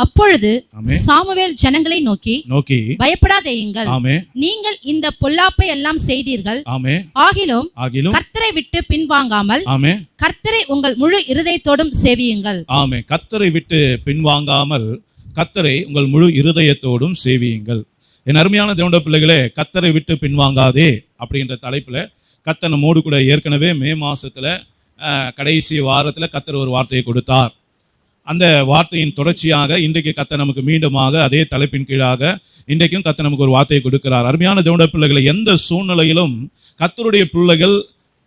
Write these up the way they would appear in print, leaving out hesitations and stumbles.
அப்பொழுது சாமுவேல் ஜனங்களை நோக்கி பயப்படாதேயுங்கள், நீங்கள் இந்த பொல்லாப்பை எல்லாம் செய்தீர்கள். ஆகிலும் கர்த்தரை விட்டு பின்வாங்காமல் கர்த்தரை உங்கள் முழு இருதயத்தோடும் சேவியுங்கள். ஆமென். கர்த்தரை விட்டு பின்வாங்காமல் கர்த்தரை உங்கள் முழு இருதயத்தோடும் சேவியுங்கள். என் அருமையான தேவனுடைய பிள்ளைகளே, கர்த்தரை விட்டு பின்வாங்காதே அப்படின்ற தலைப்புல கர்த்தர் நம்மோடு கூட ஏற்கனவே மே மாசத்துல கடைசி வாரத்துல கர்த்தர் ஒரு வார்த்தையை கொடுத்தார். அந்த வார்த்தையின் தொடர்ச்சியாக இன்றைக்கு கர்த்தர் நமக்கு மீண்டுமாக அதே தலைப்பின் கீழாக இன்றைக்கும் கர்த்தர் நமக்கு ஒரு வார்த்தையை கொடுக்கிறார். அருமையான தேவனுடைய பிள்ளைகளை, எந்த சூழ்நிலையிலும் கர்த்தருடைய பிள்ளைகள்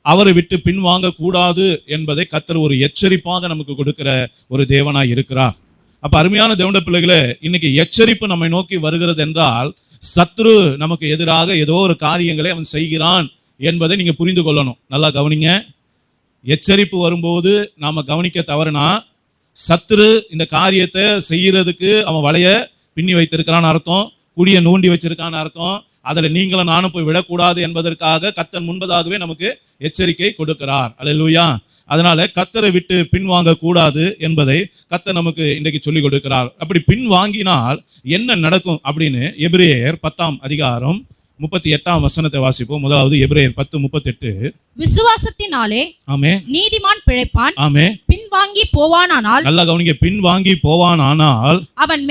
அவரை விட்டு பின்வாங்க கூடாது என்பதை கர்த்தர் ஒரு எச்சரிப்பாக நமக்கு கொடுக்கிற ஒரு தேவனாய் இருக்கிறார். அப்ப அருமையான தேவனுடைய பிள்ளைகளே, இன்னைக்கு எச்சரிப்பு நம்மை நோக்கி வருகிறது என்றால் சத்ரு நமக்கு எதிராக ஏதோ ஒரு காரியங்களை அவன் செய்கிறான் என்பதை நீங்க புரிந்து கொள்ளணும். நல்லா கவனிங்க. எச்சரிப்பு வரும்போது நாம கவனிக்க தவறுனா சத்ரு இந்த காரியத்தை செய்யறதுக்கு அவன் வலைய பின்னி வைத்திருக்கிறான்னு அர்த்தம், குடிய நோண்டி வச்சிருக்கான்னு அர்த்தம். அதுல நீங்களும் நானும் போய் விடக்கூடாது என்பதற்காக கர்த்தர் முன்பதாகவே நமக்கு எச்சரிக்கை கொடுக்கிறார். அல்லேலூயா. அதனால கர்த்தரை விட்டு பின்வாங்க கூடாது என்பதை கர்த்தர் நமக்கு இன்றைக்கு சொல்லிக் கொடுக்கிறார். அப்படி பின்வாங்கினால் என்ன நடக்கும் அப்படின்னு எபிரேயர் 10ஆம் அதிகாரம் 38ஆம் வசனத்தை வாசிப்போம். முதலாவது எபிரேயர் 10:38. விசுவாசத்தினாலே நீதிமான் பிழைப்பான், பின்வாங்கி போவானானால், நல்லா கவனிங்க, பின்வாங்கி போவானானால் அவன்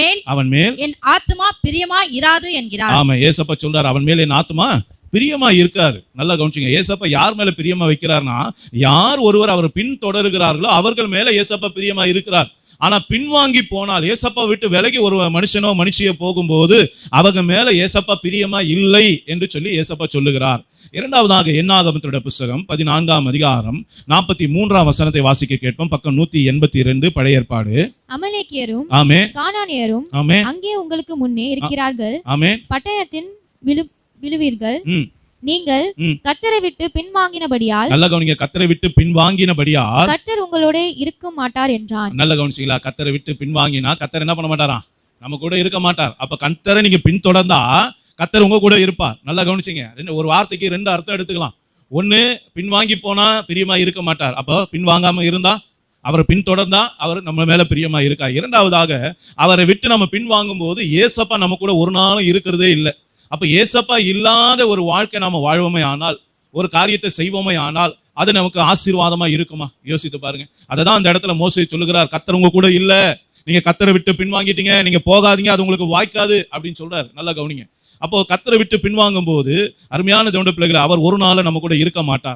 மேல் என் ஆத்துமா பிரியமா இராது என்கிறார். ஆமா, ஏசப்பா சொல்றார், அவன் மேல் என் ஆத்துமா பிரியமா இருக்காது. நல்லா கவனிச்சுங்க. ஏசப்பா யார் மேல பிரியமா வைக்கிறார்னா, யார் ஒருவர் அவர் பின் தொடர்கிறார்களோ அவர்கள் மேல ஏசப்பா பிரியமா இருக்கிறார். ஆனா பின்வாங்கி போனால், ஏசப்பா விட்டு விலகி ஒரு மனுஷனோ மனுஷியோ போகும்போது அவங்க மேல ஏசப்பா பிரியமா இல்லை என்று சொல்லி ஏசப்பா சொல்லுகிறார். இரண்டாவதாக என்னாகமத்தினுடைய புஸ்தகம் 14ஆம் அதிகாரம் 43ஆம் வசனத்தை வாசிக்க கேட்போம். பக்கம் 182 பழைய ஏற்பாடு. அமலேக்கியரும் கானானியரும் அங்கே உங்களுக்கு முன்னே இருக்கிறார்கள், பட்டயத்தின் விழுவீர்கள். நீங்கள் கர்த்தரை விட்டு பின்வாங்கினபடியால், நல்ல கவனிங்க, கர்த்தரை விட்டு பின்வாங்கினபடியால் கர்த்தர் உங்களோட இருக்க மாட்டார் என்றான். நல்ல கவனிச்சீங்களா? கர்த்தரை விட்டு பின்வாங்கினா கர்த்தர் என்ன பண்ண மாட்டாராம்? நம்ம கூட இருக்க மாட்டார். அப்ப கர்த்தரை நீங்க பின்தொடர்ந்தா கர்த்தர் உங்க கூட இருப்பார். நல்லா கவனிச்சீங்க. ஒரு வார்த்தைக்கு ரெண்டு அர்த்தம் எடுத்துக்கலாம். ஒண்ணு, பின்வாங்கி போனா பிரியமா இருக்க மாட்டார். அப்போ பின்வாங்காம இருந்தா, அவரை பின்தொடர்ந்தா அவர் நம்ம மேல பிரியமா இருக்கா. இரண்டாவதாக, அவரை விட்டு நம்ம பின்வாங்கும் போது ஏசப்பா நம்ம கூட ஒரு நாளும் இருக்கிறதே இல்லை. அப்ப ஏசப்பா இல்லாத ஒரு வாழ்க்கை நாம வாழ்வோமே ஆனால், ஒரு காரியத்தை செய்வோமே ஆனால் அது நமக்கு ஆசீர்வாதமா இருக்குமா? யோசித்து பாருங்க. அததான் அந்த இடத்துல மோசே சொல்லுகிறார், கர்த்தர் உங்க கூட இல்ல, நீங்க கர்த்தரை விட்டு பின்வாங்கிட்டீங்க, நீங்க போகாதீங்க, அது உங்களுக்கு வாய்க்காது அப்படின்னு சொல்றாரு. நல்லா கவனிங்க. அப்போ கர்த்தரை விட்டு பின்வாங்கும் போது அருமையான தேவனுடைய பிள்ளைகளை, அவர் ஒரு நாள் நம்ம கூட இருக்க மாட்டார்.